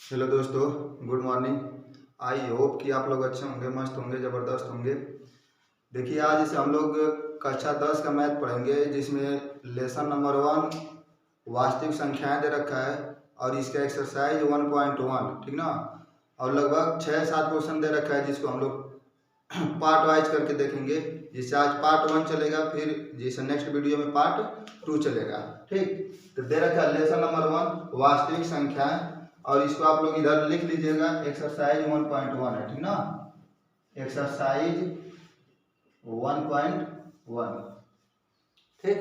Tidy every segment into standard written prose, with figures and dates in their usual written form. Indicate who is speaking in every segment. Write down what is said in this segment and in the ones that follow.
Speaker 1: Hello दोस्तों, good morning. I hope कि आप लोग अच्छे होंगे, मस्त होंगे, ज़बरदस्त होंगे। देखिए, आज इसे हम लोग कक्षा 10 का मैथ पढ़ेंगे, जिसमें लेसन नंबर 1 वास्तविक संख्याएं दे रखा है और इसका एक्सरसाइज 1.1, ठीक ना। और लगभग 6-7 क्वेश्चन दे रखा है, जिसको हम लोग पार्ट वाइज करके देखेंगे। जिससे आज पार्ट 1 चलेगा, फिर जैसे नेक्स्ट वीडियो में पार्ट 2 चलेगा। ठीक, तो दे रखा है लेसन नंबर 1 वास्तविक संख्याएं, और इसको आप लोग इधर लिख लीजिएगा, एक्सरसाइज 1.1 है, ठीक ना। एक्सरसाइज 1.1। ठीक,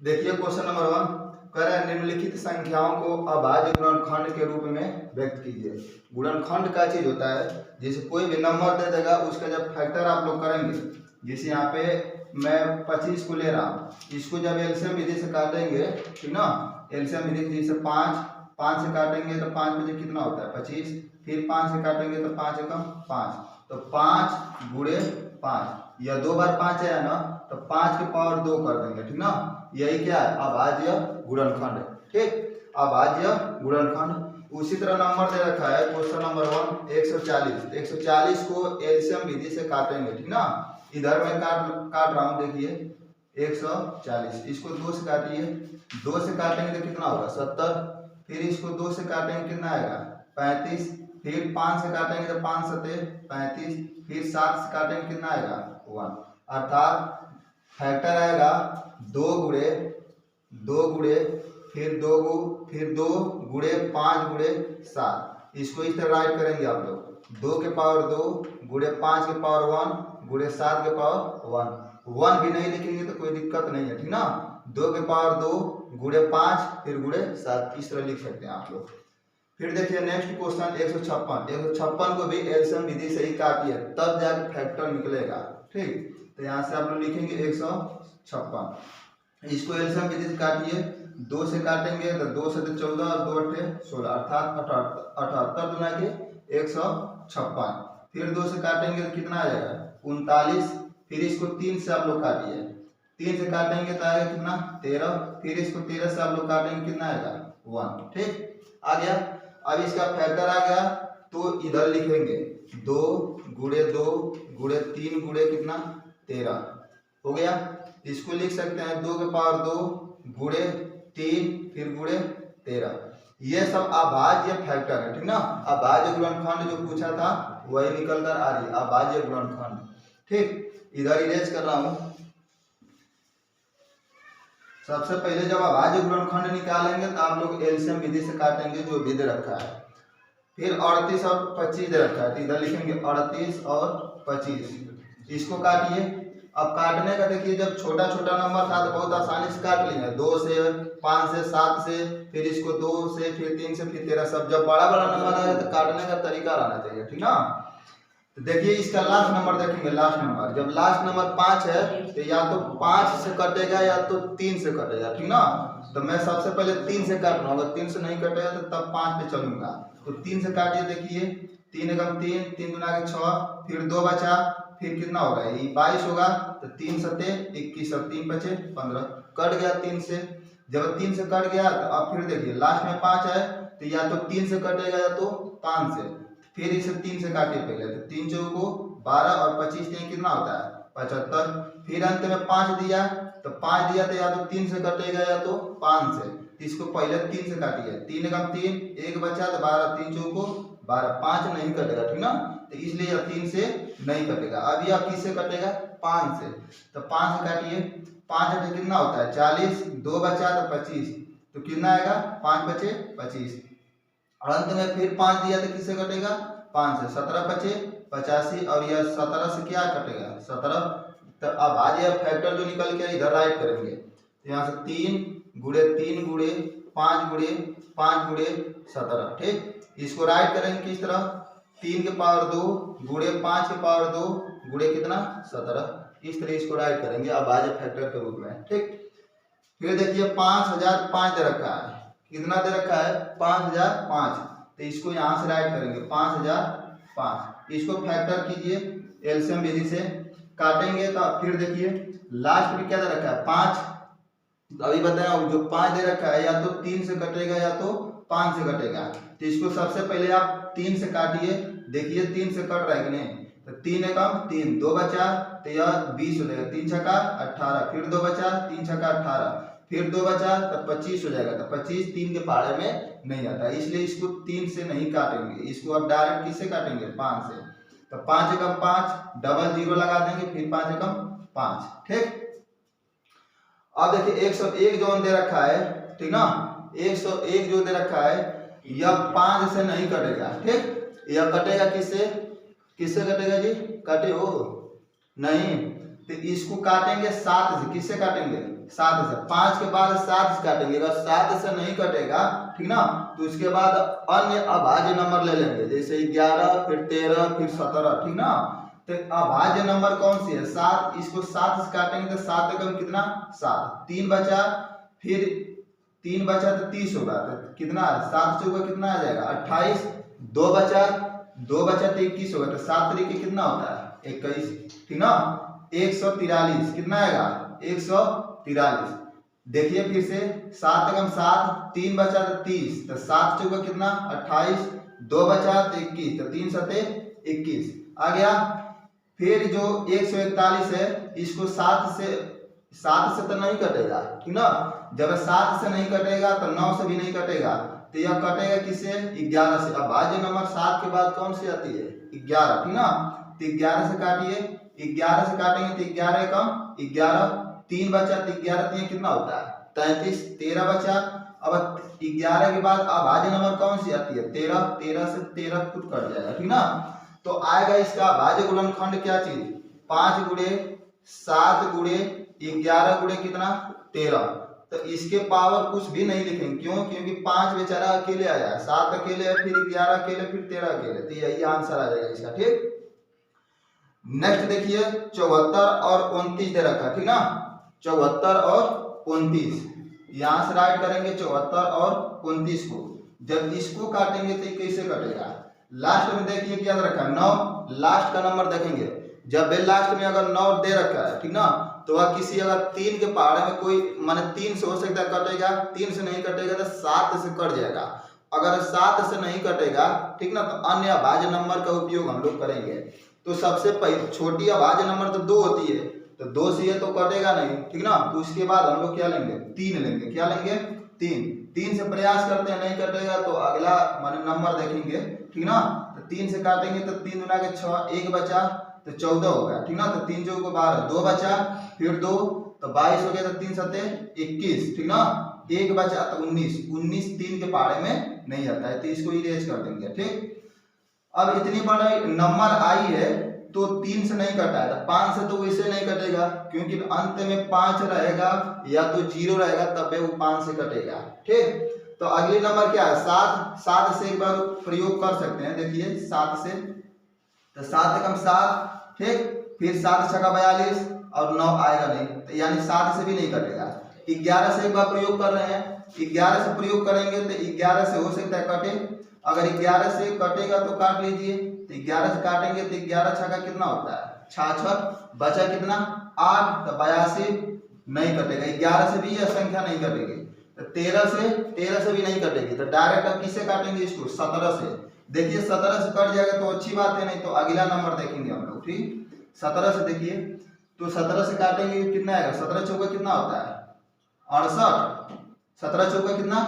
Speaker 1: देखिए क्वेश्चन नंबर 1 कह रहा है निम्नलिखित संख्याओं को अभाज्य गुणनखंड के रूप में व्यक्त कीजिए। गुणनखंड का चीज होता है, जैसे कोई भी नंबर दे देगा, उसका जब फैक्टर आप लोग करेंगे, जैसे यहाँ पे मैं 25 को ले रहा हूँ, इसको जब एलसीएम विधि से काटेंगे, ठीक ना। एलसीएम विधि से 5 से काटेंगे तो 5 बजे कितना होता है 25, फिर 5 से काटेंगे तो 5 एकम 5, तो 5 गुणे 5, यह 2 बार 5 आया ना, तो 5 के पावर 2 कर देंगे, ठीक ना। यही क्या है, अभाज्य गुणनखंड। ठीक, अभाज्य गुणनखंड। उसी तरह नंबर दे रखा है क्वेश्चन नंबर 1 140। 140 को एलसीएम विधि से काटेंगे, ठीक ना। इधर मैं काट रहा हूँ, देखिए 140, इसको 2 से काटिए, 2 से काटेंगे तो कितना होगा 70, फिर इसको 2 से काटेंगे कितना आएगा 35, फिर 5 से काटेंगे तो 5 सते 35, फिर 7 से काटेंगे कितना आएगा 1, अर्थात फैक्टर आएगा 2 गुणे फिर 2 गुणे 5 गुणे 7। इसको इस तरह राइट करेंगे आप लोग, 2 के पावर 2 गुणे 5 के पावर 1 गुणे 7 के पावर 1 भी नहीं लिखेंगे तो कोई दिक्कत नहीं है, ठीक ना। 2 के पावर 2 गुणे 5 फिर गुणे 7, इस तरह लिख सकते हैं आप लोग। फिर देखिए नेक्स्ट क्वेश्चन 156 को भी एलसीएम विधि से ही काटिए, तब जाके फैक्टर निकलेगा। ठीक, तो यहाँ से आप लोग लिखेंगे 156, इसको एलसीएम विधि से काटिए, 2 से काटेंगे तो 2 से 14 और 2 अट्ठे 16, अर्थात 78 दुना के 156। फिर 2 से काटेंगे तो कितना आ जाएगा 39, फिर इसको 3 से आप लोग काटिए, 3 से काटेंगे तो आएगा कितना 13, फिर इसको 13 से आप लोग काटेंगे कितना आएगा 1। ठीक, आ गया। अब इसका फैक्टर आ गया, तो इधर लिखेंगे 2 गुणे 2 गुणे 3 गुणे कितना 13 हो गया। इसको लिख सकते हैं 2 के पावर 2 गुणे 3 फिर गुणे 13। ये सब अभाज्य फैक्टर है, ठीक ना। अभाज्य गुणनखंड जो पूछा था वही निकल कर आ रही है, अभाज्य गुणनखंड। ठीक, इधर इरेज कर रहा हूं। सबसे पहले जब अभाज्य गुणनखंड निकालेंगे तो आप लोग एलसीएम विधि से काटेंगे, जो भी दे रखा है। फिर 38 और 25 दे रखा है, तो इधर लिखेंगे 38 और 25, इसको काटिए। अब काटने का देखिए, जब छोटा छोटा नंबर था तो बहुत आसानी से काट लेंगे, 2 से 5 से 7 से, फिर इसको 2 से फिर 3 से फिर 13, सब जब बड़ा बड़ा नंबर आ जाए तो काटने का तरीका रहना चाहिए, ठीक ना। तो देखिए इसका लास्ट नंबर देखेंगे, लास्ट नंबर जब लास्ट नंबर 5 है तो या तो 5 से कटेगा या तो 3 से कटेगा, ठीक ना। तो मैं सबसे पहले 3 से काट रहा हूँ, अगर 3 से नहीं कटेगा तो तब 5 पे चलूंगा। तो 3 से काटिए, देखिए 3 एकम 3, 3 दुना के 6, फिर 2 बचा, फिर कितना होगा ये 22 होगा, तो 3 सते 21 और 3 बचे 15, कट गया 3 से। जब 3 से कट गया तो अब फिर देखिए लास्ट में 5 है, तो या तो 3 से कटेगा या तो 5 से, फिर इसे 3 से काटिए पहले, तो 3 चौको 12 और 25 3 कितना होता है 75, फिर अंत में 5 दिया, तो 5 दिया तो या तो 3 से कटेगा या तो 5 से, इसको पहले 3 से काटिए, 3 एकम 3, 1 बचा तो 12, 3 चौको 12, 5 नहीं कटेगा, ठीक ना। तो इसलिए यह 3 से नहीं कटेगा। अब यह किससे कटेगा 5 से, तो 5 से काटिए, 5 अठे कितना होता है 40, 2 बचा तो 25, तो कितना आएगा 5 बचे 25, और अंत में फिर 5 दिया तो किससे कटेगा 5 से, 17 बचे 85, और यह 17 से क्या कटेगा 17। तो अब आज यह फैक्टर जो निकल के इधर राइट करेंगे, तो यहाँ से 3 गुणे 3 गुणे 5 गुणे 5 गुणे 17। ठीक, इसको राइट करेंगे किस तरह, 3 के पावर 2 गुणे 5 के पावर 2 गुणे कितना 17, इस तरह इसको राइट करेंगे अभाज्य फैक्टर के रूप में। ठीक, फिर देखिए 5005 दे रखा है, कितना दे रखा है 5005, तो इसको यहाँ से राइट करेंगे 5005, इसको फैक्टर कीजिए एलसीएम विधि से काटेंगे, तो फिर देखिए लास्ट में क्या दे रखा है 5, अभी बताया जो 5 दे रखा है या तो 3 से कटेगा या तो 5 से कटेगा। तो इसको सबसे पहले आप 3 से काटिए, देखिए 3 से कट रहा है कि नहीं। तो 3 एकम 3, 2 बचा तो यह 20 हो जाएगा, 3 छक्का 18, फिर 2 बचा, 3 छक्का 18, फिर 2 बचा तो 25 हो जाएगा। तो 25 3 के पहाड़े में नहीं आता, इसलिए इसको 3 से नहीं काटेंगे, इसको अब डायरेक्ट किससे काटेंगे, 5 से। तो 5 एकम 5, डबल 0 लगा देंगे, फिर 5 एकम 5, ठीक। अब देखिए 101 जो दे रखा है, ठीक ना, 101 जो दे रखा है यह 5 से नहीं कटेगा, ठीक। यह कटेगा किससे, किससे कटेगा जी, कटे हो नहीं, तो इसको काटेंगे 7 से। किससे काटेंगे, 7 से। 5 के बाद 7 से काटेंगे, अगर 7 से नहीं कटेगा, ठीक ना, तो उसके बाद अन्य अभाज्य नंबर ले लेंगे, जैसे 11, फिर 13, फिर 17, ठीक ना। तो अभाज्य नंबर कौन सी है, 7। इसको 7 से काटेंगे तो 7 एकम कितना, 7, 3 बचा, फिर 3 बचा तो 30 होगा, तो कितना 7 चौका कितना आ जाएगा 28, 2 बचा, 2 बचा तो 21 होगा, तो 7 तरीके कितना होता है 21, ठीक ना। 143 कितना आएगा 143। देखिए फिर से 7 एकम 7, 3 बचा तो 30, तो 7 चौका कितना 28, 2 बचा तो 21, तो 3 सते 21 आ गया। फिर जो 141 है इसको 7 से तो नहीं कटेगा, ठीक ना। जब 7 से नहीं कटेगा तो 9 से भी नहीं कटेगा, तो यह कटेगा किससे, 11 से। अब भाज्य नंबर 7 के बाद कौन सी आती है 11, ठीक ना। तो 11 से काटिए, 11 से काटेंगे तो 11 कम 11, 3 बचा तो 11 3 कितना होता है 33, 13 बचा। अब 11 के बाद अभाज्य नंबर कौन सी आती है 13, 13 से 13 खुद कट जाएगा, ठीक ना। तो आएगा इसका भाज्य गुणनखंड क्या चीज, 5 गुणे 7 गुणे 11 गुणे कितना 13। तो इसके पावर कुछ भी नहीं लिखेंगे, क्यों, क्योंकि 5 बेचारा अकेले आया, 7 अकेले है, फिर 11 अकेले, फिर 13 अकेले, तो यही आंसर आ जाएगा इसका, ठीक। नेक्स्ट देखिए 74 और 29 दे रखा, ठीक ना। 74 और 29 यहां से राइट करेंगे 74 और 29 को। जब इसको काटेंगे तो कैसे कटेगा, लास्ट में देखिए क्या दे रखा है 9, लास्ट का नंबर देखेंगे। जब भी लास्ट में अगर 9 दे रखा है, ठीक ना, तो वह किसी अगर 3 के पहाड़े में कोई माने 3 से हो सकता है कटेगा, 3 से नहीं कटेगा तो 7 से कट जाएगा। अगर 7 से नहीं कटेगा, ठीक ना, तो अन्य अभाज्य नंबर का उपयोग हम लोग करेंगे। तो सबसे पहले छोटी अभाज्य नंबर तो 2 होती है, तो 2 से ये तो कटेगा नहीं, ठीक ना। तो उसके बाद हम लोग क्या लेंगे 3 लेंगे, क्या लेंगे 3 से प्रयास करते हैं, नहीं कटेगा तो अगला माने नंबर देखेंगे, ठीक ना। तो 3 से काटेंगे तो 3 गुना के 6, 1 बचा तो 14 हो गया, ठीक ना। तो 3 चौको 12, 2 बचा, फिर 2 तो 22 हो गया, तो 3 सते 21, ठीक ना। 1 बचा तो 19 3 के पहाड़े में नहीं आता है, तो इसको इरेज कर देंगे, ठीक। अब इतनी बड़ा नंबर आई है तो 3 से नहीं कटा है, तो 5 से तो वैसे नहीं कटेगा, क्योंकि अंत में 5 रहेगा या तो 0 रहेगा तब वो 5 से कटेगा, ठीक। तो अगली नंबर क्या है 7 से एक बार प्रयोग कर सकते हैं, देखिए 7 से, तो 7 एकम 7, ठीक, फिर 7 छक्का 42 और 9 आएगा नहीं, तो यानी 7 से भी नहीं कटेगा। 11 से एक बार प्रयोग कर रहे हैं, 11 से प्रयोग करेंगे तो 11 से हो सकता है कटे, अगर 11 से कटेगा तो काट लीजिए, तो 11 से काटेंगे तो 11 छक्का कितना होता है 66, बचा कितना 8, तो 82 नहीं कटेगा। 11 से भी यह संख्या नहीं कटेगी, तो 13 से भी नहीं कटेगी, तो डायरेक्ट अब किससे काटेंगे इसको 17 से। देखिए 17 से कट जाएगा तो अच्छी बात है, नहीं तो अगला नंबर देखेंगे हम लोग, ठीक। 17 से देखिए, तो 17 से काटेंगे कितना आएगा, 17 चौका कितना होता है 68, 17 चौका कितना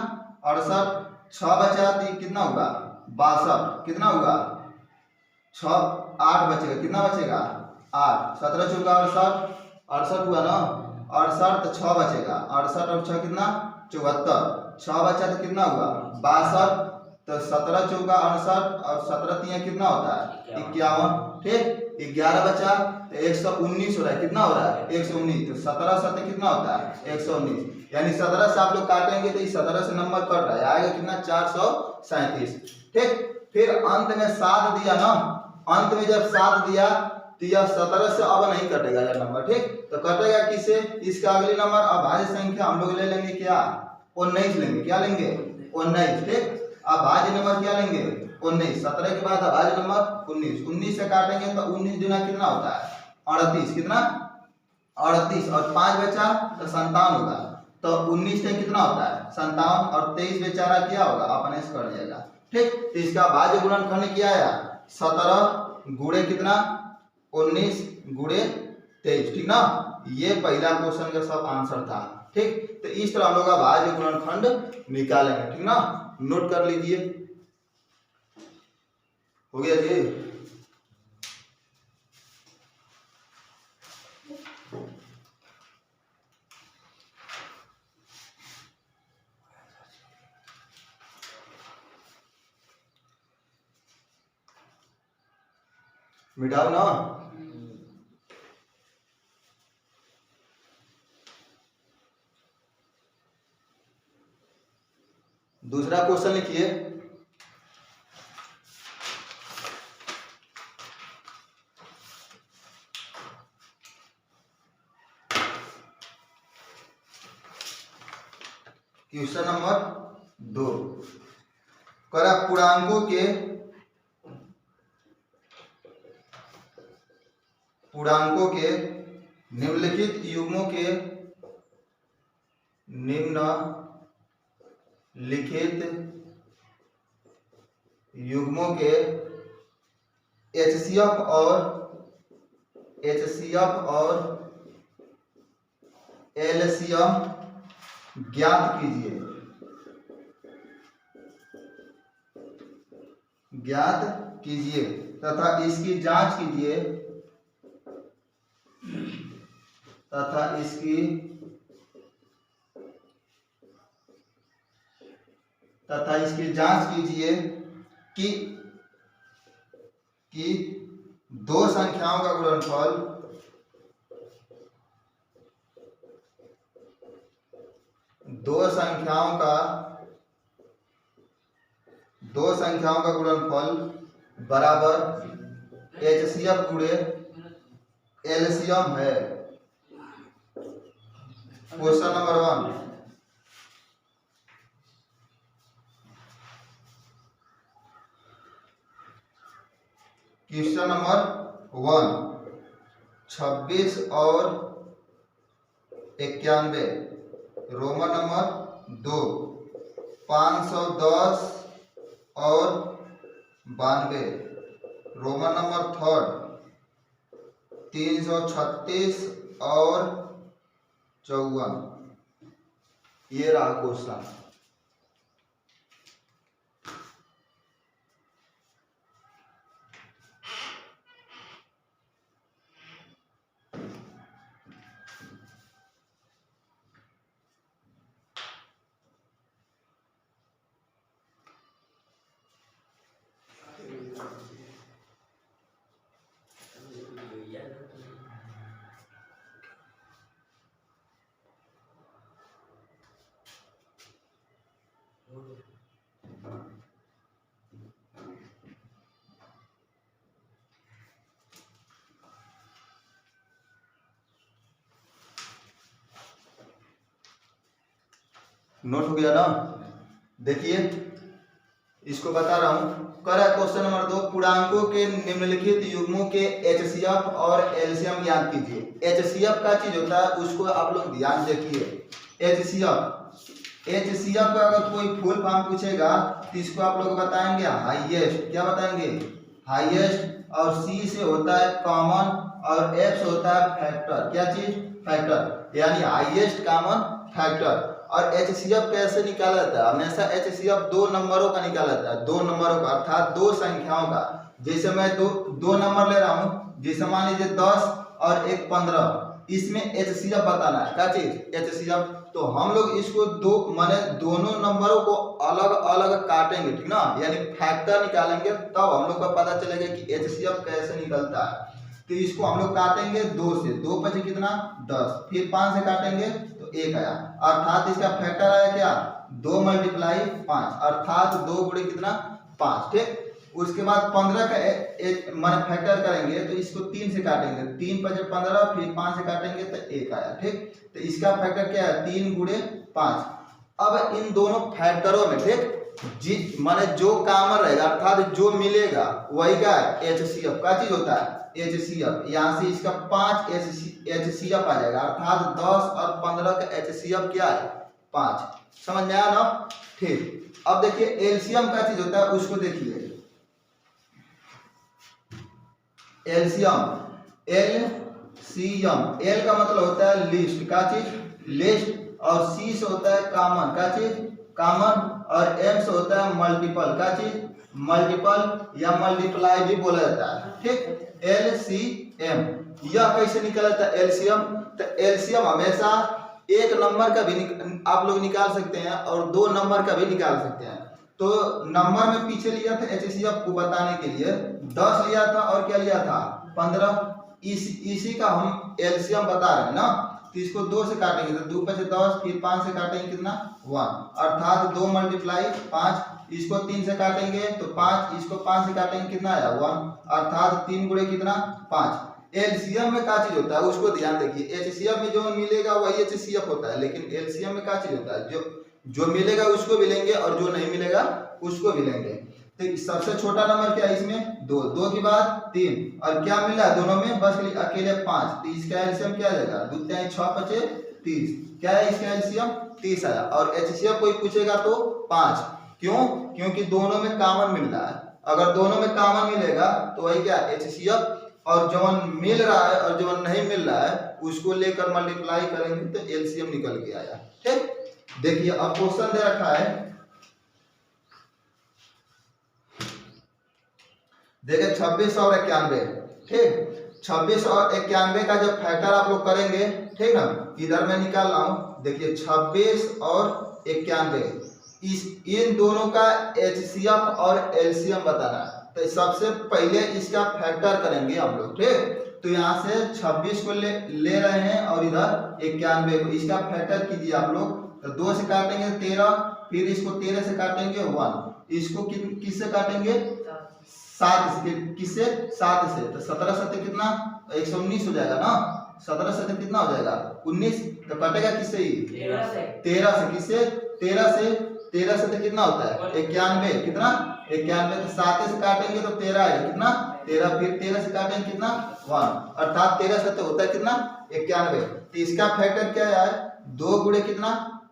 Speaker 1: 68, 6 बचा तो कितना होगा 62, कितना होगा 6, 8 बचेगा, कितना बचेगा 8, 17 चौका 68 हुआ ना, 68 तो 6 बचेगा, 68 और 6 कितना 74, 6 बचा तो कितना हुआ 62, तो 17 चौका 68 और 17 3 कितना होता है 51, ठीक। 11 बचा तो 119 हो रहा है, कितना हो रहा है 119, तो 17 7 कितना होता है 119, यानी 17 से आप लोग काटेंगे तो इस 17 से नंबर कट रहा है, आएगा कितना 437, ठीक। फिर अंत में 7 दिया ना, अंत में जब 7 दिया तो यह 17 से अब नहीं कटेगा यह नंबर, ठीक। तो कटेगा किससे, इसका अगली नंबर अभाज्य संख्या हम लोग ले लेंगे क्या 19 लेंगे, क्या लेंगे 19, ठीक। अभाज्य नंबर क्या लेंगे 19, 17 के बाद अभाज्य नंबर 19 से काटेंगे तो 19 गुना कितना होता है 38, कितना 38, और 5 बचा तो 57 होगा, तो 19 से कितना होता है 57 और 23 बेचारा क्या होगा अपने से कर जाएगा। ठीक, तो इसका भाज्य गुणनखंड क्या आया 17 गुणे कितना 19 गुणे 23। ठीक ना, ये पहला क्वेश्चन का सब आंसर था। ठीक, तो इस तरह हम लोग का भाज्य गुणनखंड निकालेंगे। ठीक ना, नोट कर लीजिए। हो गया जी। मिटाओ ना। दूसरा क्वेश्चन लिखिए। क्वेश्चन नंबर 2, करा पूर्णांकों के निम्नलिखित युग्मों के HCF और LCM ज्ञात कीजिए तथा इसकी जांच कीजिए कि दो संख्याओं का गुणनफल बराबर HCF गुणे LCM है। क्वेश्चन नंबर 1, क्वेश्चन नंबर 1, 26 और 91, रोमन नंबर 2, 510 और 92, रोमन नंबर 3, 336 और 54। ये रहा क्वेश्चन। नोट हो गया ना। देखिए इसको बता रहा हूं। कर क्वेश्चन नंबर 2, पूर्णांकों के निम्नलिखित युग्मों के HCF और LCM ज्ञात कीजिए। HCF का चीज होता है उसको आप लोग ध्यान देखिए। HCF का अगर कोई फुल फॉर्म पूछेगा तो इसको आप लोग बताएंगे हाईएस्ट। क्या बताएंगे? हाईएस्ट। और C से होता है कॉमन और F से होता है फैक्टर। क्या चीज? फैक्टर, यानी हाईएस्ट कॉमन फैक्टर। और HCF कैसे निकाला जाता है? हमेशा HCF दो नंबरों का निकाला जाता है, दो नंबरों का अर्थात दो संख्याओं का। जैसे मैं दो नंबर ले रहा हूं, जैसे मान लीजिए 10 और एक 15, इसमें HCF बताना है। क्या चीज? HCF। तो हम लोग इसको दोनों नंबरों को अलग अलग काटेंगे, ठीक ना, यानी फैक्टर निकालेंगे, तब हम लोग को पता चलेगा कि HCF कैसे निकलता है। तो इसको हम लोग काटेंगे 2 से, 2 5 कितना 10, फिर 5 से काटेंगे तो 1 आया, अर्थात इसका फैक्टर आया क्या 2 × 5, अर्थात 2 गुणे कितना 5। ठीक, उसके बाद 15 का मान फैक्टर करेंगे तो इसको 3 से काटेंगे, 3 5 15, फिर 5 से काटेंगे तो 1 आया। ठीक, तो इसका फैक्टर क्या है 3 × 5। अब इन दोनों फैक्टरों में, ठीक, माने जो कॉमन रहेगा अर्थात जो मिलेगा वही क्या है HCF का चीज होता है HCF। यहाँ से इसका 5 HCF आ जाएगा अर्थात 10 और 15 का HCF क्या है 5। समझ में आया ना। ठीक, अब देखिए एलसीएम का चीज होता है उसको देखिए। एलसीएम एल का मतलब होता है लिस्ट का चीज लिस्ट, और सी से होता है कॉमन का चीज कॉमन, और एम से होता है मल्टीपल का चीज मल्टीपल या मल्टीप्लाई भी बोला जाता है। ठीक, LCM यह कैसे निकला जाता है एलसीएम। तो एलसीएम हमेशा एक नंबर का भी आप लोग निकाल सकते हैं और 2 नंबर का भी निकाल सकते हैं। तो नंबर में पीछे लिया था HCF को बताने के लिए 10 लिया था और क्या लिया था 15। इसी का हम एलसीएम बता रहे हैं ना। तो इसको 2 से काटेंगे तो 2 5 10, फिर 5 से काटेंगे कितना 1, अर्थात 2 मल्टीप्लाई 5। इसको 3 से काटेंगे तो 5, इसको 5 से काटेंगे कितना आया 1, अर्थात 3 गुणे कितना 5। एलसीएम में क्या चीज होता है उसको ध्यान देखिए। HCF में जो मिलेगा वही HCF होता है, लेकिन एलसीएम में क्या चीज होता है जो मिलेगा उसको भी लेंगे और जो नहीं मिलेगा उसको भी लेंगे। तो सबसे छोटा नंबर क्या है इसमें 2, 2 के बाद 3, और क्या मिला दोनों में बस अकेले 5। तो इसका एलसीएम क्या आ जाएगा 2 3 6 5 30। क्या है इसका एलसीएम 30 आया। और HCF कोई पूछेगा तो 5, क्यों? क्योंकि दोनों में कॉमन मिल रहा है। अगर दोनों में कॉमन मिलेगा तो वही क्या HCF, और जो मिल रहा है और जो नहीं मिल रहा है उसको लेकर मल्टीप्लाई करेंगे तो एलसीएम निकल के आया। ठीक, देखिए अब क्वेश्चन दे रखा है, देखिए 26 और 91। ठीक, 26 और 91 का जब फैक्टर आप लोग करेंगे, ठीक ना, इधर मैं निकाल रहा हूं। देखिए 26 और 91 इन दोनों का HCF और एलसीएम बताना है। तो सबसे पहले इसका फैक्टर करेंगे हम लोग। ठीक, तो यहाँ से 26 को ले रहे हैं और इधर 91 को, इसका फैक्टर कीजिए आप लोग। तो 2 से काटेंगे 13, फिर इसको 13 से काटेंगे 1, इसको किससे काटेंगे 7 से, किससे 7 से। तो 17 7 कितना 119 हो जाएगा ना। 17 7 कितना हो जाएगा 19। तो कटेगा किससे ही 13 से, किससे 13 से तो कितना होता है 91, कितना 91। तो 7 से काटेंगे तो 13 है, कितना 13, फिर 13 से काटेंगे कितना 1, अर्थात 13 से तो होता है कितना 91। तो इसका फैक्टर क्या है 2 गुणे कितना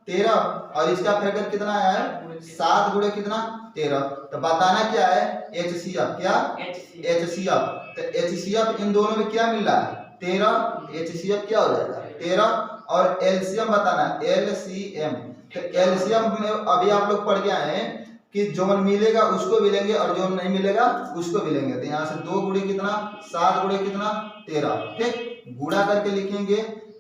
Speaker 1: 13, और इसका फैक्टर कितना है 7 गुणे कितना 13। तो बताना क्या है HCF, क्या HCF। तो HCF इन दोनों में क्या मिल रहा है 13, HCF क्या हो जाएगा 13, और एलसीएम बताना है LCM। तो एलसीएम में अभी आप लोग पढ़ के आए हैं कि जो मिलेगा उसको भी लेंगे और जो नहीं मिलेगा उसको भी लेंगे। तो यहाँ से 2 गुणे कितना 7 गुणे कितना 13। ठीक, गुणा करके लिखेंगे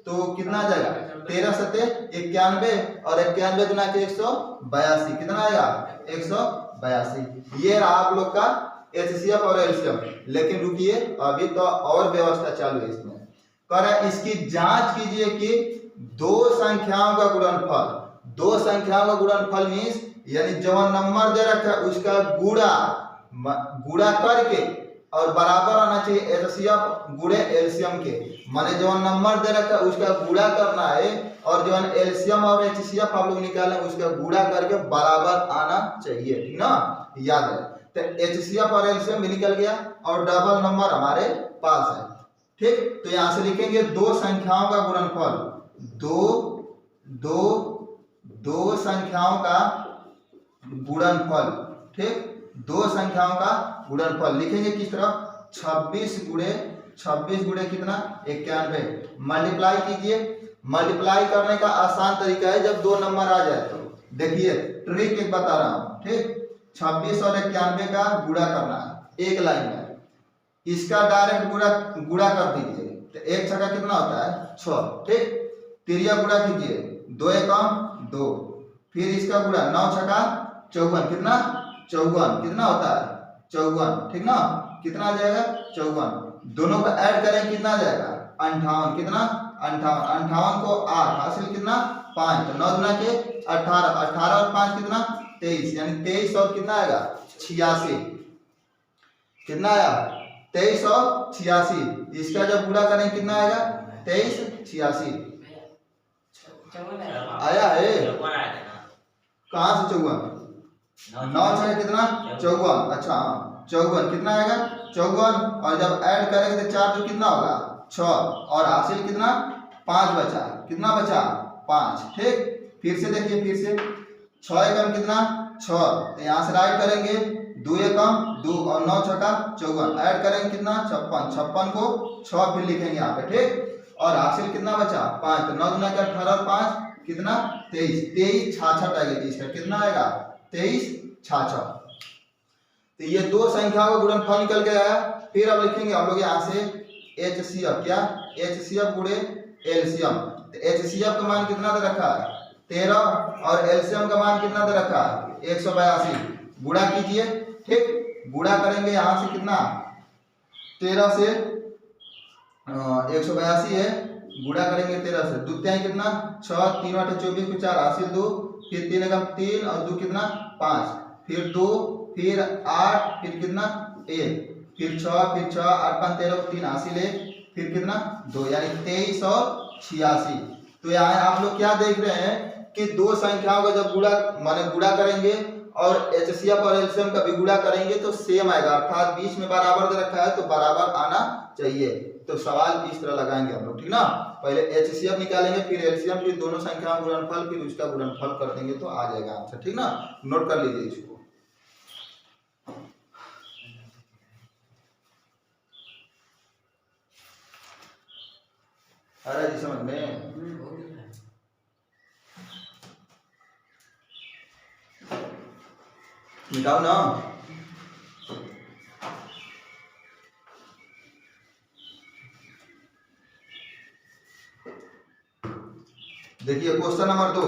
Speaker 1: तो कितना आ जाएगा 13 7 91, और 91 गुना के 182, कितना आएगा 182। ये रहा आप लोग का HCF और एलसीएम। लेकिन रुकिए अभी तो और व्यवस्था चालू है इसमें। कर इसकी जांच कीजिए कि 2 संख्याओं का गुणनफल, 2 संख्याओं का गुणनफल मीन्स यानी जो नंबर दे रखा है उसका गुणा करके और बराबर आना चाहिए HCF गुणे एलसीएम के। माने जो नंबर दे रखा है उसका गुणा करना है, और जो एलसीएम और HCF आप लोग निकाले उसका गुणा करके बराबर आना चाहिए। ठीक ना, याद है। तो HCF और एलसीएम भी निकल गया और डबल नंबर हमारे पास है। ठीक, तो यहां से लिखेंगे 2 संख्याओं का गुणनफल, दो संख्याओं का गुणनफल। ठीक, 2 संख्याओं का गुणनफल लिखेंगे किस तरह 26 गुणे कितना 91। मल्टीप्लाई कीजिए। मल्टीप्लाई करने का आसान तरीका है जब 2 नंबर आ जाए तो देखिए ट्रिक एक बता रहा हूं। ठीक, 26 और 91 का गुणा करना है एक लाइन में, इसका डायरेक्ट गुणा कर दीजिए। तो 1 छक्का कितना होता है 6। ठीक, तिरिया गुणा कीजिए 2 एकम 2, फिर इसका गुणा 9 छक्का 54, कितना 54, कितना होता है 54। ठीक ना, कितना आ जाएगा 54। दोनों का ऐड करें कितना आ जाएगा 58, कितना 58। 58 को 8 हासिल कितना 5, तो 9 गुना के 18, 18 और 5 कितना 23, यानी 23 और कितना आएगा 86। कितना आया 23 और 86। इसका जब गुणा करें कितना आएगा 23 86 आया है। कहां से 54 9 छः कितना 54। अच्छा हाँ 54 कितना आएगा 54। और जब ऐड करेंगे तो 4 कितना होगा 6 और हासिल कितना 5 बचा। कितना बचा 5। ठीक फिर से देखिए फिर से 6 एकम कितना 6। तो यहाँ से राइट करेंगे 2 एकम 2 और 9 छक्का 54 ऐड करेंगे कितना 56। 56 को 6 फिर लिखेंगे यहाँ पे। ठीक और हासिल कितना बचा 5। तो 9 गुना 18 और 5 कितना 23। 23 66 आएगा इसका। कितना आएगा 23 66। तो ये दो संख्याओं का गुणनफल निकल के आया। फिर अब लिखेंगे हम लोग यहाँ से HCF। क्या HCF गुणे एलसीएम। तो HCF का मान कितना दे रखा है 13 और एलसीएम का मान कितना दे रखा है 182। गुणा कीजिए। ठीक गुणा करेंगे यहाँ से कितना 13 से 182 है। गुणा करेंगे 13 से। दो त्याई कितना 6 3 8 24 को 4 हासिल 2 फिर 3 एकम 3 और 2 कितना 5 फिर 2 फिर 8 फिर कितना 1 फिर 6 फिर 6 8 5 13 3 हासिल 1 फिर कितना 2 यानी 23 और 86। तो यहाँ आप लोग क्या देख रहे हैं कि दो संख्याओं का जब गुणा माने गुणा करेंगे और HCF और एलसीएम का भी गुणा करेंगे तो सेम आएगा। अर्थात बीच में बराबर दे रखा है तो बराबर आना चाहिए। तो सवाल इस तरह लगाएंगे हम लोग। ठीक ना पहले HCF निकालेंगे फिर एलसीएम फिर दोनों संख्याओं का गुणनफल फिर उसका गुणनफल कर देंगे तो आ जाएगा आंसर। ठीक ना नोट कर लीजिए इसको। अरे जी समझ में मिटाओ ना। देखिए क्वेश्चन नंबर 2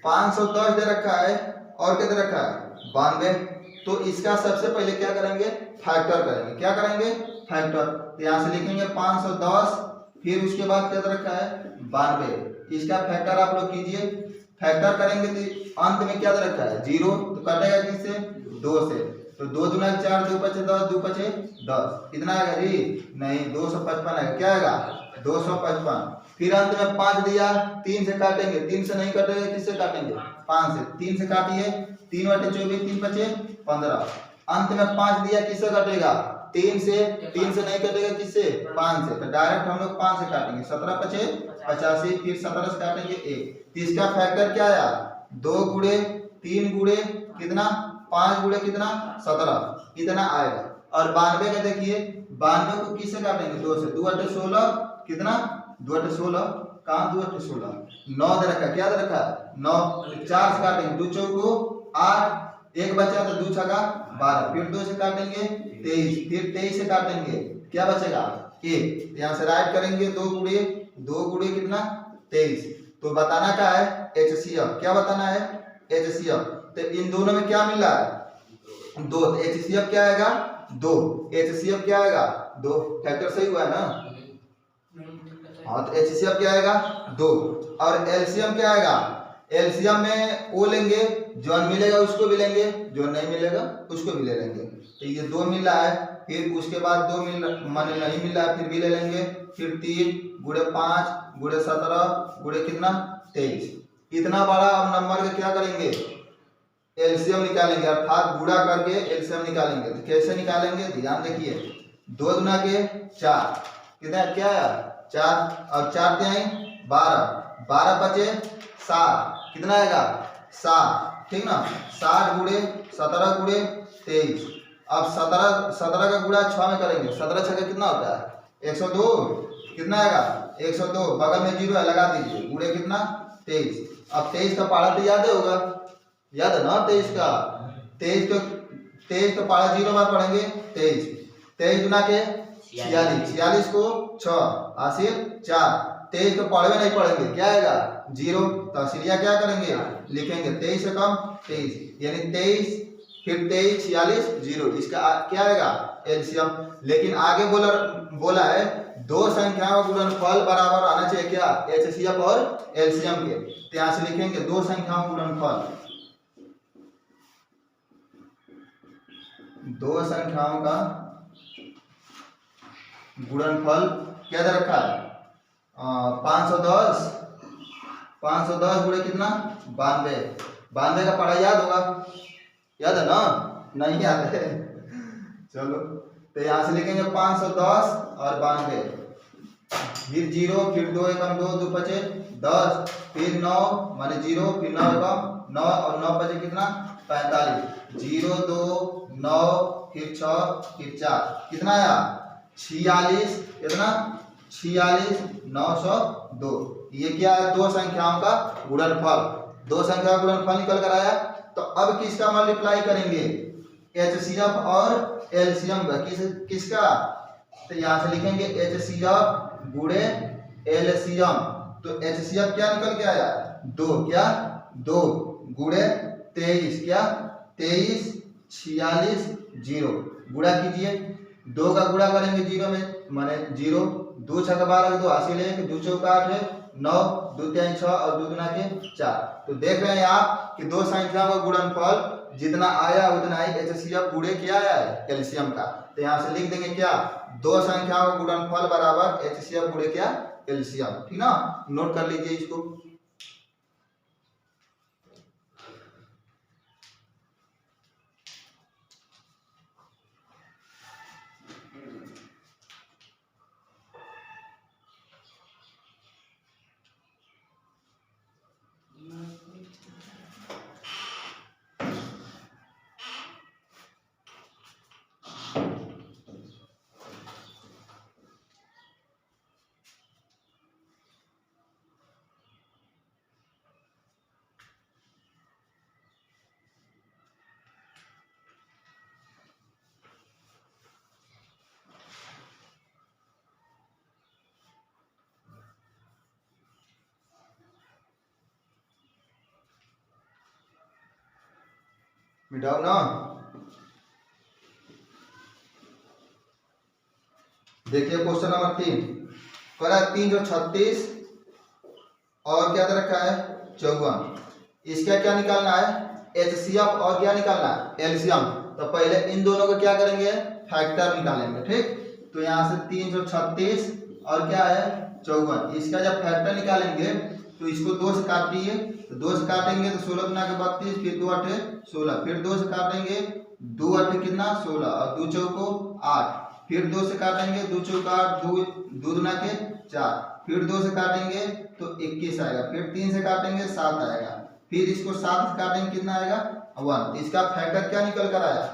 Speaker 1: 510 दे रखा है और क्या दे रखा है 92। तो इसका सबसे पहले क्या करेंगे फैक्टर करेंगे। क्या करेंगे फैक्टर। तो यहाँ से लिखेंगे 510 फिर उसके बाद क्या दे रखा है 92। इसका फैक्टर आप लोग कीजिए। फैक्टर करेंगे तो अंत में क्या दे रखा है 0 तो कटेगा किससे 2 से। तो 2 दूना 4 2 5 10 2 5 10 कितना आएगा जी नहीं 255 आएगा। क्या आएगा 255। फिर अंत में 5 दिया 3 से काटेंगे 3 से नहीं कटेगा किससे काटेंगे 5 से। 3 से काटिए 3 बटे 24 3 5 15। अंत में 5 दिया किससे कटेगा 3 से। 3 से नहीं कटेगा किससे 5 से। तो डायरेक्ट हम लोग 5 से काटेंगे 17 5 85 फिर 17 से काटेंगे 1। इसका फैक्टर क्या आया 2 गुणे 3 गुणे कितना 5 गुणे कितना 17 इतना आएगा। और 92 का देखिए 92 को किससे काटेंगे 2 से। 2 8 16 कितना 2 8 16 कहाँ 2 8 16 9 दे रखा क्या दे रखा 9। 4 से काटेंगे 2 चौको 8 1 बचा तो 2 छक्का 12 फिर 2 से काटेंगे 23 फिर 23 से काटेंगे क्या बचेगा 1। यहाँ से राइट करेंगे 2 गुणे कितना 23। तो बताना क्या है HCF। क्या बताना है HCF। तो इन दोनों में क्या मिल रहा है 2। तो HCF क्या आएगा 2। HCF क्या आएगा 2। फैक्टर सही हुआ है ना। हाँ तो HCF क्या आएगा 2। और एलसीएम क्या आएगा एलसीएम में वो लेंगे जो मिलेगा उसको भी लेंगे जो नहीं मिलेगा उसको भी ले लेंगे। तो ये 2 मिल रहा है फिर उसके बाद 2 माने नहीं मिल रहा है फिर भी ले लेंगे। फिर 3 गुणे 5 गुणे 17 गुणे कितना 23। इतना बड़ा अब नंबर का क्या करेंगे एलसीएम निकालेंगे अर्थात गुणा करके एलसीएम निकालेंगे। तो कैसे निकालेंगे ध्यान देखिए 2 दूना के 4 कितना क्या आया 4 और 4 त्याई 12 12 बचे 7 कितना आएगा 7। ठीक ना 60 गुणे 17 गुणे 23। अब 17 का गुणा 6 में करेंगे 17 6 का कितना होता है 102 कितना आएगा 102 बगल में 0 है लगा दीजिए गुणे कितना 23। अब 23 का पहाड़ा तो याद होगा याद है ना 23 का 23 का पहाड़ा 0 बार पढ़ेंगे 23 23 गुना के 46 को 6 हासिल 4 23 को पढ़वे नहीं पढ़ेंगे क्या आएगा 0। तो हासिलिया क्या करेंगे लिखेंगे 23 से कम 23 यानी 23 फिर 23 46 0 इसका क्या आएगा एलसीएम। लेकिन आगे बोला है दो संख्याओं का गुणनफल बराबर आना चाहिए क्या HCF और एलसीएम के। तो यहाँ से लिखेंगे दो संख्याओं का गुणनफल दो संख्याओं का गुणनफल क्या दे रखा है 510 गुणे कितना 92 का पढ़ा याद होगा याद है ना? नहीं याद है? चलो तो यहाँ से लिखेंगे 510 और 92, फिर 0, फिर 2 एकम 2, 2 पचे 10, फिर 9 माने 0, फिर 9 एकम 9 और 9 पचे कितना 45, 0 2 9 फिर 6 फिर 4 कितना आया 46, कितना 46 902। ये क्या है? दो संख्याओं का गुणनफल, दो संख्या का गुणनफल निकल कर आया। तो अब किसका मल्टीप्लाई करेंगे? एचसीएफ और एलसीएम का। किसका? तो यहाँ से लिखेंगे एचसीएफ गुणे एलसीएम। तो एचसीएफ क्या निकल के आया 2, क्या 2 गुणे 23, क्या 23 46 0। गुणा कीजिए, 2 का गुणा करेंगे 0 में माने 0, 2 6 12 2 हासिल है, 2 चौका 8 है 9, 2 3 6 और 2 दूना के 4। तो देख रहे हैं आप कि दो संख्याओं का गुणनफल जितना आया उतना ही एचसीएफ गुणे क्या आया है एलसीएम का। तो यहाँ से लिख देंगे क्या, दो संख्याओं का गुणनफल बराबर एचसीएफ गुणे क्या एलसीएम। ठीक ना, नोट कर लीजिए इसको। मिटाओ ना। देखिए क्वेश्चन नंबर 3 करा 3 जो 36 और क्या दे रखा है 54। इसका क्या निकालना है एचसीएफ और क्या निकालना है एलसीएम। तो पहले इन दोनों को क्या करेंगे फैक्टर निकालेंगे। ठीक, तो यहाँ से 3 जो 36 और क्या है 54, इसका जब फैक्टर निकालेंगे तो इसको 2 से काटिए। तो 2 से काटेंगे तो 16 गुना के 32, फिर 2 8 16, फिर 2 से काटेंगे 2 8 कितना 16 और 2 चौको 8, फिर 2 से काटेंगे 2 चौका 8, 2 दूना के 4, फिर 2 से काटेंगे तो 21 आएगा, फिर 3 से काटेंगे 7 आएगा, फिर इसको 7 से काटेंगे कितना आएगा 1। इसका फैक्टर क्या निकल कर आया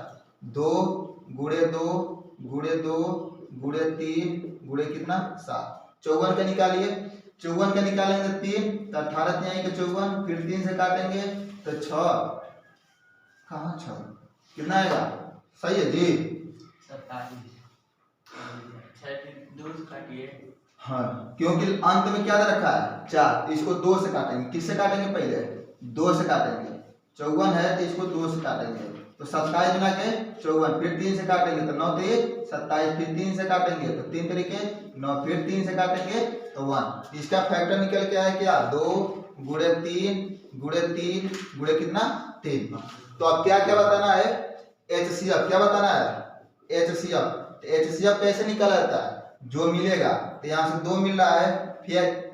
Speaker 1: 2 गुणे 2 गुणे 2 गुणे 3 गुणे कितना 7। 54 का निकालिए, 54 का निकालेंगे 3 तो 18 आएंगे 54, फिर 3 से काटेंगे तो 6, कहाँ 6 कितना आएगा सही है जी
Speaker 2: 27।
Speaker 1: हाँ, क्योंकि अंत में क्या दे रखा है 4, इसको 2 से काटेंगे। किससे काटेंगे पहले 2 से काटेंगे। 54 है तो इसको 2 से काटेंगे तो 27 गुना के 54, फिर 3 से काटेंगे तो 9 3 27, फिर 3 से काटेंगे तो 3 तरीके 9, फिर 3 से काटेंगे तो 1। इसका फैक्टर निकल के आया क्या 2 गुणे 3 गुणे 3 गुणे कितना 3। तो अब क्या क्या बताना है एचसीएफ, क्या बताना है एचसीएफ। एचसीएफ कैसे निकाला जाता है जो मिलेगा। तो यहाँ से 2 मिल रहा है,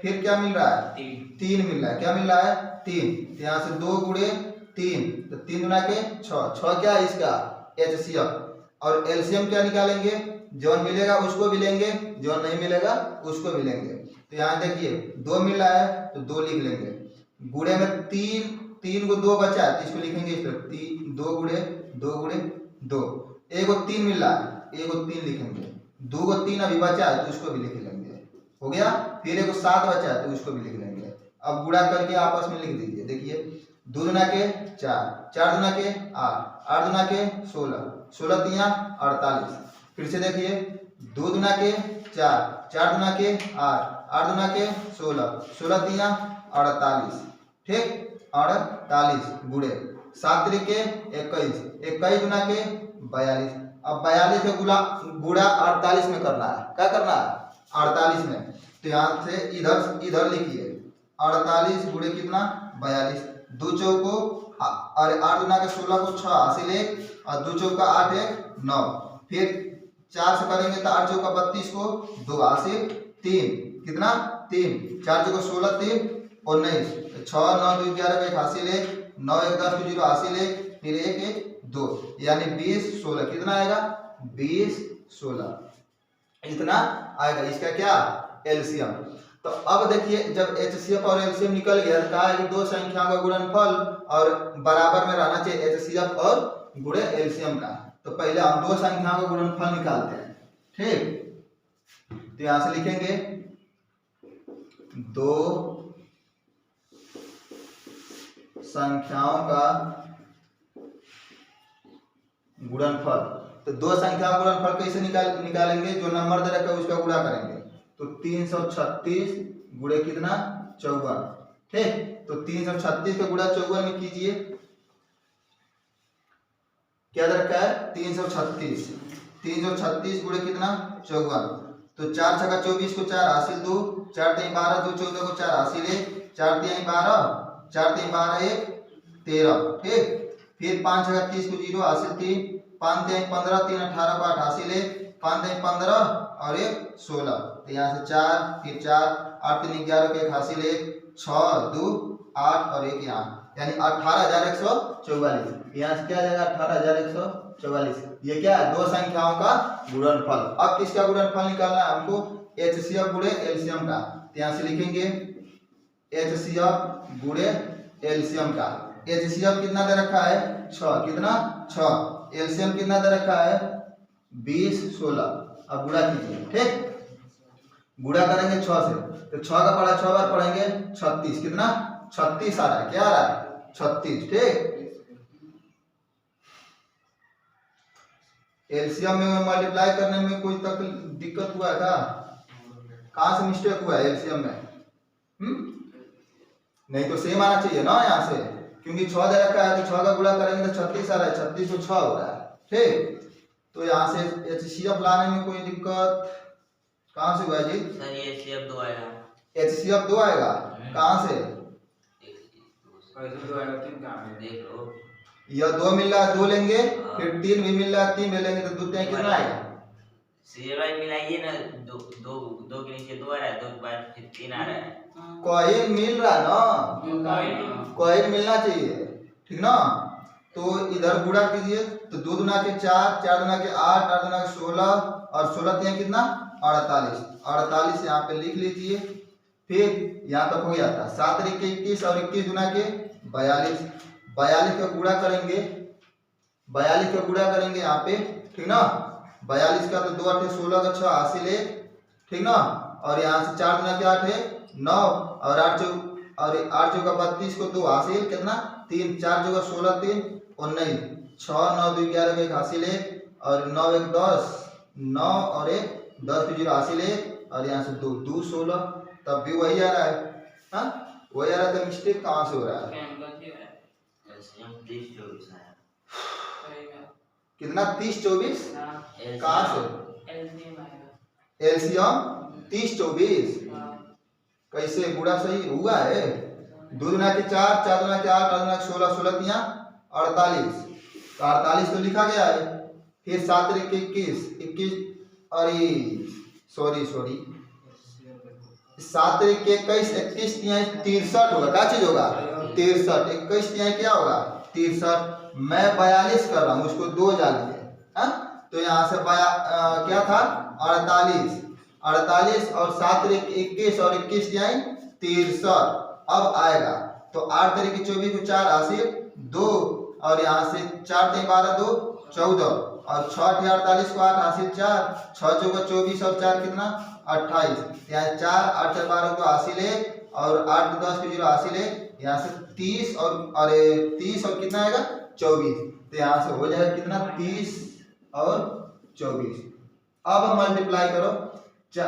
Speaker 1: फिर क्या मिल रहा है 3 मिल रहा है, क्या मिल रहा है 3। तो यहाँ से 2 गुणे 3 तो 3 गुना के 6 क्या है इसका एचसीएफ। और एलसीएम क्या निकालेंगे, जो मिलेगा उसको भी लेंगे, जो नहीं मिलेगा उसको भी लेंगे। तो यहाँ देखिए 2 मिल रहा है तो 2 लिख लेंगे, गुणे में 3 को 2 बचा है तो इसको लिखेंगे इस तरह 2 गुणे 2 गुणे 2। एक को 3 मिल रहा है, एक को 3 लिखेंगे, 2 को 3 अभी बचा है तो उसको भी लिख लेंगे, हो गया। फिर एक को 7 बचा है तो उसको भी लिख लेंगे। अब गुणा करके आपस में लिख दीजिए। देखिए 2 दुना के 4, 4 दुना के 8, 8 दुना के 16, 16 तिया 48। फिर से देखिए 2 दुना के 4, 4 दुना के 8, 8 दुना के 16, 16 तिया 48। ठीक, 48 गुणे 7 तरीके 21, 21 गुना के 42। अब 42 में गुणा 48 में करना है, क्या करना है 48 में। तो यहाँ से इधर लिखिए 48 गुणे कितना 42, 2 चौको और 8 गुना के 16 को 6 हासिल 1 और 2 चौका 8 1 9, फिर 4 से करेंगे तो 8 चौका 32 को 2 हासिल 3 कितना 3, 4 चौका 16 3 19, 6 9 2 11 का 1 हासिल 1, 9 1 10 2 0 हासिल 1, फिर 1 1 2, यानी 20 16 कितना आएगा 20 16 इतना आएगा। इसका क्या एलसीएम। तो अब देखिए जब एचसीएफ और एलसीएम निकल गया तो कहा है कि दो संख्याओं का गुणनफल और बराबर में रहना चाहिए एचसीएफ और गुणे एलसीएम का। तो पहले हम दो संख्याओं का गुणनफल निकालते हैं, ठीक। तो यहां से लिखेंगे दो संख्याओं का गुणनफल। तो दो संख्याओं का गुणनफल कैसे निकालेंगे, जो नंबर दे रखा है उसका गुणा करेंगे। तो 336 गुणे कितना 54, ठीक। तो 336 का गुणा 54 में कीजिए, क्या दे रखा है 336, 336 गुणे कितना 54। तो 4 छक्का 24 को 4 हासिल 2, 4 3 12 2 14 को 4 हासिल 1, 4 3 12, 4 3 12 1 13, ठीक। फिर 5 छक्का 30 को 0 हासिल 3, 5 3 15 3 18 को 8 हासिल 1, 5 3 15 और 1 16। तो यहाँ से 4 फिर 4 8 3 11 को 1 हासिल 1, 6 2 8 और 1 यहाँ, यानी 18,144। यहाँ से क्या आ जाएगा 18,144। ये क्या है दो संख्याओं का गुणनफल। अब किसका गुणनफल निकालना है हमको, एचसीएफ गुणे एलसीएम का। तो यहाँ से लिखेंगे एचसीएफ गुणे एलसीएम का। एचसीएफ कितना दे रखा है 6, कितना 6, एलसीएम कितना दे रखा है 20 16। अब गुणा कीजिए, ठीक। गुणा करेंगे 6 से, तो 6 का पढ़ा 6 बार पढ़ेंगे 36, कितना 36 आ रहा है, क्या आ रहा है 36, ठीक। एलसीएम में मल्टीप्लाई करने में कोई तक दिक्कत हुआ है क्या, कहां से मिस्टेक हुआ है एलसीएम में? नहीं तो सेम आना चाहिए ना यहाँ से, क्योंकि 6 दे रखा है तो 6 का गुणा करेंगे तो 36 आ रहा है, 36 को 6 हो रहा है, ठीक। तो यहाँ से एचसीएफ लाने में कोई दिक्कत कहां से हुआ जी
Speaker 2: सर? ये एचसीएफ 2 आएगा,
Speaker 1: एचसीएफ 2 आएगा, कहां से
Speaker 2: देख लो।
Speaker 1: यह 2 मिल रहा है 2 लेंगे, फिर 3 भी मिल रहा है 3 भी लेंगे, तो 2 3 कितना आएगा,
Speaker 2: सीरियल मिलाइए ना, 2 2 2 के नीचे 2 आ रहा है, 2 के बाद फिर 3 आ रहा है।
Speaker 1: कॉइन मिल रहा ना, कॉइन मिलना चाहिए, ठीक ना। तो इधर गुणा कीजिए, तो 2 दुना के 4, 4 दुना के 8, 8 दुना के 16 और 16 3 कितना 48, 48 यहाँ पे लिख लीजिए। फिर यहाँ तक हो गया था 7 3 के 21 और 21 दुना के 42, 42 का गुणा करेंगे, 42 का गुणा करेंगे यहाँ पे, ठीक ना। 42 का तो 2 8 16 का 6 हासिल 1, ठीक ना। और यहाँ से 4 दुना के 8 है 9 और 8 चौका 32 को 2 हासिल कितना 3, 4 चौका 16 3 19, 6 9 2 11 का 1 हासिल 1 और 9 1 10, 9 और 1 10 0 हासिल 1 और यहाँ से 2 2 16, तब भी वही आ रहा है, हाँ वही आ रहा है। तो मिस्टेक कहाँ से हो रहा है,
Speaker 2: एलसीएम 30 24 आया,
Speaker 1: कितना 30 24, कहाँ से एलसीएम 30 24, कैसे गुणा सही हुआ है, 2 दुना के 4, 4 दुना के 8, 8 दुना के 16, 16 तिया 48, तो 48 तो लिखा गया है। फिर 7 3 के 21, 21 अरे सॉरी 7 3 के 21, 21 तिया 63 होगा, क्या चीज होगा 63, 21 तिया क्या होगा 63। मैं 42 कर रहा हूँ, उसको 2 डालिए, हाँ। तो यहाँ से क्या था 48 और 7 3 के 21 और 21 तिया 63, अब आएगा तो 8 3 के 24 को 4 हासिल 2 और यहाँ से 4 3 12 2 14 और 6 8 48 को 8 हासिल 4, 6 चौका 24 और 4 कितना 28, यहाँ 4 8 4 12 को हासिल 1 और 8 10 को 0 हासिल 1, यहाँ से 30 और 30 और कितना आएगा 24, तो यहाँ से हो जाएगा कितना 30 और 24। अब हम मल्टीप्लाई करो, 6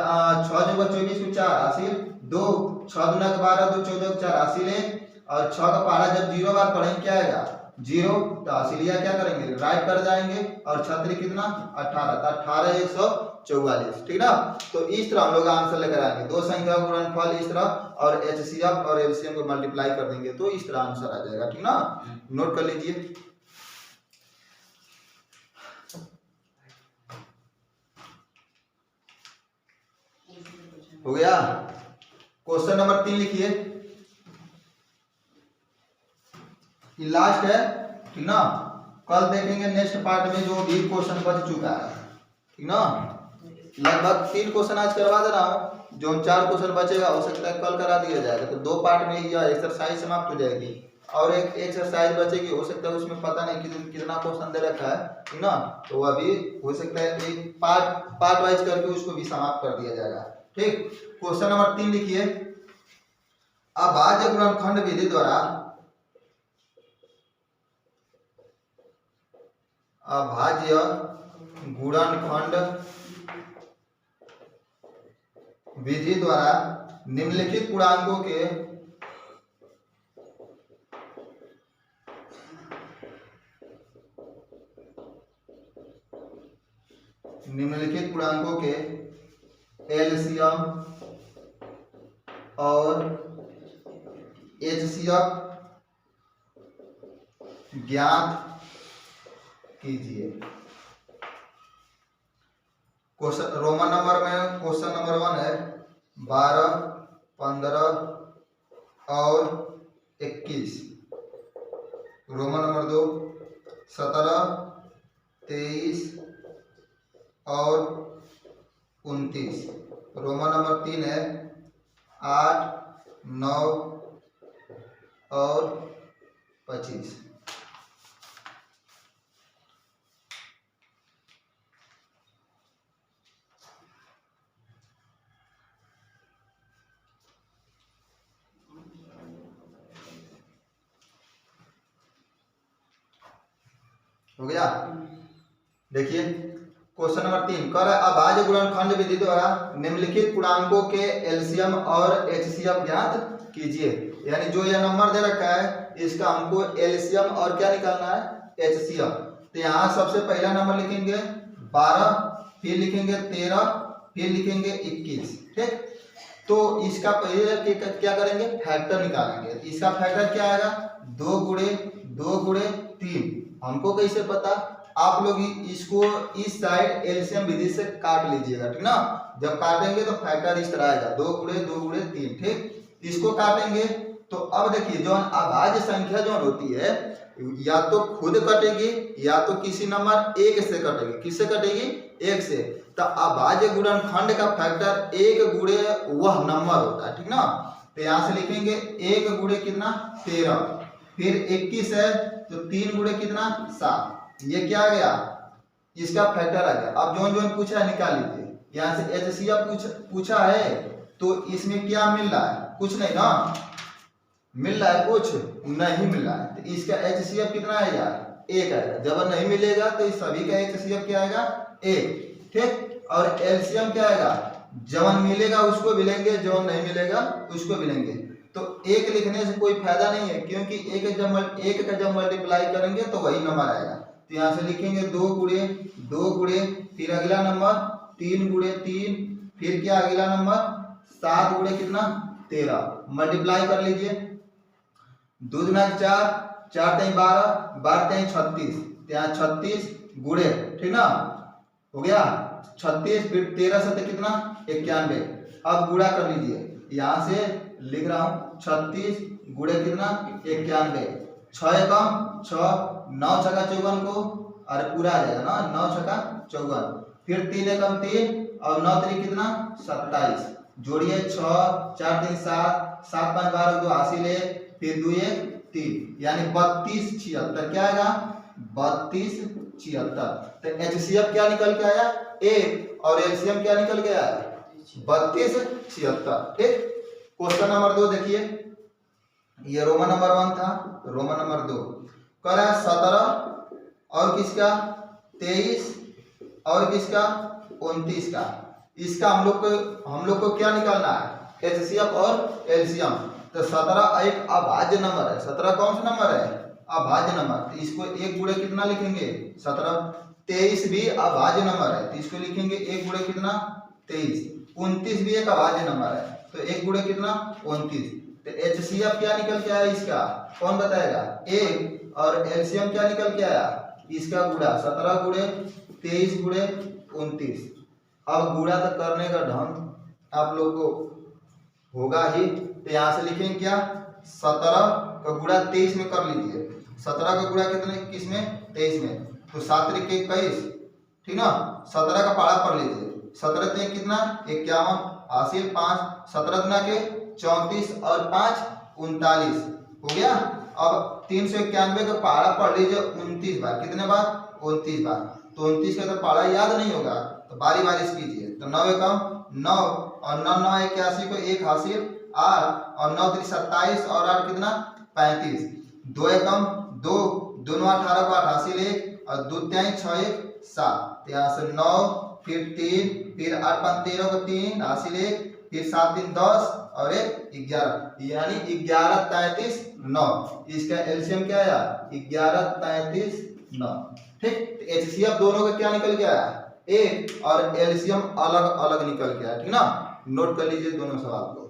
Speaker 1: चौका 24 को 4 हासिल 2, 6 दुना के 12 2 14 को 4 हासिल 1 और 6 का पहाड़ा जब 0 बार पढ़ेंगे क्या आएगा 0, तो हासिलिया क्या करेंगे राइट कर जाएंगे और 6 कितना 18, तो 18 144, ठीक ना। तो इस तरह हम लोग आंसर लेकर आएंगे, दो संख्या का गुणनफल इस तरह और एचसीएफ और एलसीएम को मल्टीप्लाई कर देंगे तो इस तरह आंसर आ जाएगा, ठीक ना। नोट कर लीजिए। हो गया। क्वेश्चन नंबर 3 लिखिए, ये लास्ट है, ठीक ना। कल देखेंगे नेक्स्ट पार्ट में जो भी क्वेश्चन बच चुका है, ठीक ना। लगभग 3 क्वेश्चन आज करवा दे रहा हूँ, जो 4 क्वेश्चन बचेगा हो सकता है कल करा दिया जाएगा, तो 2 पार्ट में यह एक्सरसाइज समाप्त हो जाएगी। और एक एक्सरसाइज बचेगी, हो सकता है उसमें पता नहीं कितना क्वेश्चन दे रखा है, ठीक ना, तो वह भी हो सकता है एक पार्ट वाइज करके उसको भी समाप्त कर दिया जाएगा, ठीक। क्वेश्चन नंबर 3 लिखिए, अभाज्य गुणनखंड विधि द्वारा अभाज्य गुणनखंड विधि द्वारा निम्नलिखित पूर्णांकों के एलसीएम और एचसीएफ ज्ञात कीजिए। क्वेश्चन रोमन नंबर में क्वेश्चन नंबर 1 है 12, 15 और 21। रोमन नंबर 2 17, 23 और 29। रोमन नंबर 3 है 8, 9 और 25। हो गया। देखिए क्वेश्चन नंबर 3 कर अभाज्य गुणनखंड विधि द्वारा निम्नलिखित पूर्णांकों के एलसीएम और एचसीएफ ज्ञात कीजिए। यानी जो यह नंबर दे रखा है इसका हमको एलसीएम और क्या निकालना है, एचसीएफ। तो यहाँ सबसे पहला नंबर लिखेंगे 12, फिर लिखेंगे 13, फिर लिखेंगे 21, ठीक। तो इसका पहले क्या करेंगे, फैक्टर निकालेंगे। इसका फैक्टर क्या आएगा, 2 गुणे 3। हमको कैसे पता, आप लोग इसको इस साइड एलसीएम विधि से काट लीजिएगा, ठीक ना। जब काटेंगे तो फैक्टर इस तरह आएगा, 2 गुणे 3, ठीक। इसको काटेंगे तो अब देखिए जो अभाज्य संख्या जो होती है या तो खुद कटेगी या तो किसी नंबर 1 से कटेगी। किससे कटेगी, 1 से। तो अभाज्य गुणनखंड का फैक्टर 1 गुणे वह नंबर होता है, ठीक ना। तो यहाँ से लिखेंगे 1 गुणे कितना 13, फिर 21 है तो 3 गुणे कितना 7। ये क्या आ गया, इसका फैक्टर आ गया। अब जो पूछा है निकाल लीजिए। यहाँ से एचसीएफ पूछा है तो इसमें क्या मिल रहा है, कुछ नहीं ना मिल रहा है, कुछ नहीं मिल रहा है। तो इसका एचसीएफ कितना आएगा, 1 आएगा। जब नहीं मिलेगा तो इस सभी का एचसीएफ क्या आएगा, 1, ठीक। और एलसीएम क्या आएगा, जब मिलेगा उसको भी लेंगे, जब नहीं मिलेगा उसको भी लेंगे। तो 1 लिखने से कोई फायदा नहीं है, क्योंकि 1 का जब मल्टीप्लाई करेंगे तो वही नंबर आएगा। तो यहाँ से लिखेंगे 2 गुणे, फिर अगला नंबर 3 गुणे 3, फिर क्या अगला नंबर 7 गुणे कितना 13। मल्टीप्लाई कर लीजिए, 2 दूना 4, 4 3 12, 12 3 36। यहाँ 36 गुणे, ठीक ना, हो गया 36, फिर 13 से कितना 91। अब गुणा कर लीजिए, यहाँ से लिख रहा हूँ 36 गुणे कितना 91। 6 कम 6, 9 छक्का 54 को, अरे पूरा आ जाएगा ना, 9 छक्का 54। फिर 3 कम 3 और 9 3 कितना 27। जोड़िए 6, 4 3 7, 7 5 12 2 हासिल है, फिर 2 1 3, यानी 32 76 क्या आएगा 32 76। तो एचसीएफ क्या निकल के आया 1 और एलसीएम क्या निकल के आया 32 76, ठीक। क्वेश्चन नंबर 2 देखिए, ये रोमन नंबर 1 था, रोमन नंबर 2 कह रहा है 17 और किसका 23 और किसका 29 का। इसका हम लोग को क्या निकालना है, एचसीएफ और एलसीएम। तो 17 एक अभाज्य नंबर है। 17 कौन सा नंबर है, अभाज्य नंबर। तो इसको 1 गुणे कितना लिखेंगे 17। 23 भी अभाज्य नंबर है, तो इसको लिखेंगे 1 गुणे कितना 23। 29 भी एक अभाज्य नंबर है, तो 1 गुणे कितना 29। तो एचसीएफ क्या निकल के आया इसका, कौन बताएगा 1, और एलसीएम क्या निकल के आया इसका गुणा 17 गुणे 23 गुणे 29। अब गुणा तो करने का ढंग आप लोग को होगा ही। तो यहाँ से लिखेंगे क्या 17 का गुणा 23 में कर लीजिए। 17 का गुणा कितने 21 में 23 में, तो 7 × 21, ठीक ना। 17 का पारा पढ़ लीजिए, 17 × कितना 51, हासिल 5, 17 गुना के 34 और 5 39 हो गया। अब 391 का पारा पढ़ लीजिए 29 बार, कितने बार 29 बार, तो 29 का तो पारा याद नहीं होगा, तो बारी बारी से कीजिए। तो 9 एकम 9 और 9 9 81 को 1 हासिल 8 और 9 3 27 और 8 कितना 35, 2 एकम 2, 2 9 18 को 8 हासिल 1 और 2 3 6 1 7, तो यहाँ से 9 फिर 3 फिर 8 5 13 को 3 हासिल 1 फिर 7 3 10 और 1 11, यानी 11 33 9। इसका एलसीएम क्या आया 11 33 9, ठीक। एचसीएफ दोनों का क्या निकल के आया 1 और एलसीएम अलग अलग निकल के आया, ठीक ना। नोट कर लीजिए दोनों सवाल को।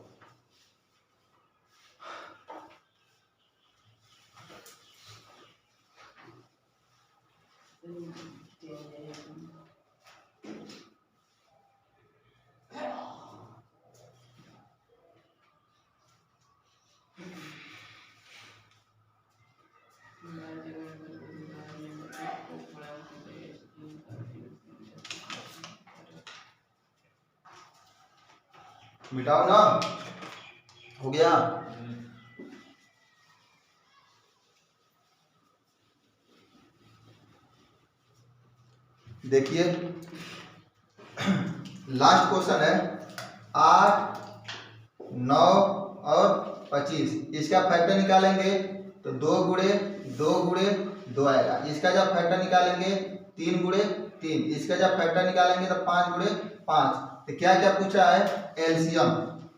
Speaker 1: मिटाओ ना, हो गया। देखिए लास्ट क्वेश्चन है 8 9 और 25, इसका फैक्टर निकालेंगे तो 2 गुणे 2 गुणे 2 आएगा। इसका जब फैक्टर निकालेंगे 3 गुणे 3, इसका जब फैक्टर निकालेंगे तो 5 गुणे 5। तो क्या क्या पूछा है एलसीएम,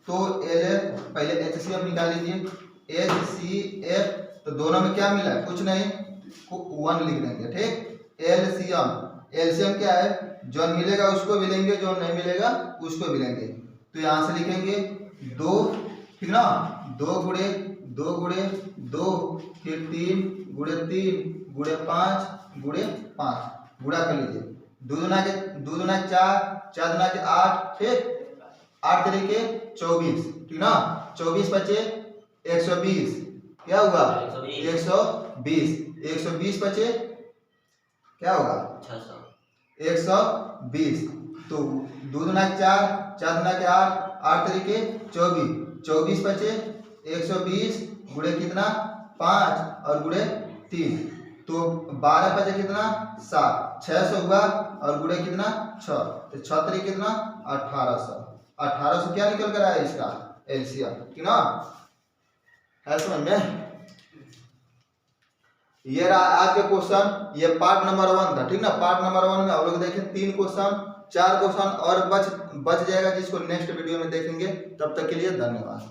Speaker 1: तो पहले एचसीएफ निकाल लीजिए, एचसीएफ तो दोनों में क्या मिला है कुछ नहीं, 1 लिख देंगे, ठीक। एलसीएम क्या है, जो मिलेगा उसको भी लेंगे, जो नहीं मिलेगा उसको भी लेंगे। तो यहाँ से लिखेंगे 2, ठीक ना, 2 गुणे 2 गुणे 2 फिर 3 गुणे 3 गुणे 5 गुणे 5, गुणा कर लीजिए। 2 दूना 4, 4 दूना 8, ठीक, 8 तरीके 24, ठीक ना। 24 बचे 120, क्या हुआ 120, 120 बचे क्या होगा 120, तो 2 दूना 4, 4 दूना 8, 8 तरीके 24, 24 बचे 120 गुणे कितना 5 और गुणे 3, तो 12 बचे कितना 7, 600 हुआ और गुणे कितना 6, तो 6 तरीके कितना 1800, 1800 क्या निकल कर आया इसका एलसीएम, ठीक ना। है समझ में। ये रहा आज के क्वेश्चन, ये पार्ट नंबर 1 था, ठीक ना। पार्ट नंबर 1 में हम लोग देखें 3 क्वेश्चन, 4 क्वेश्चन और बच जाएगा, जिसको नेक्स्ट वीडियो में देखेंगे। तब तक के लिए धन्यवाद।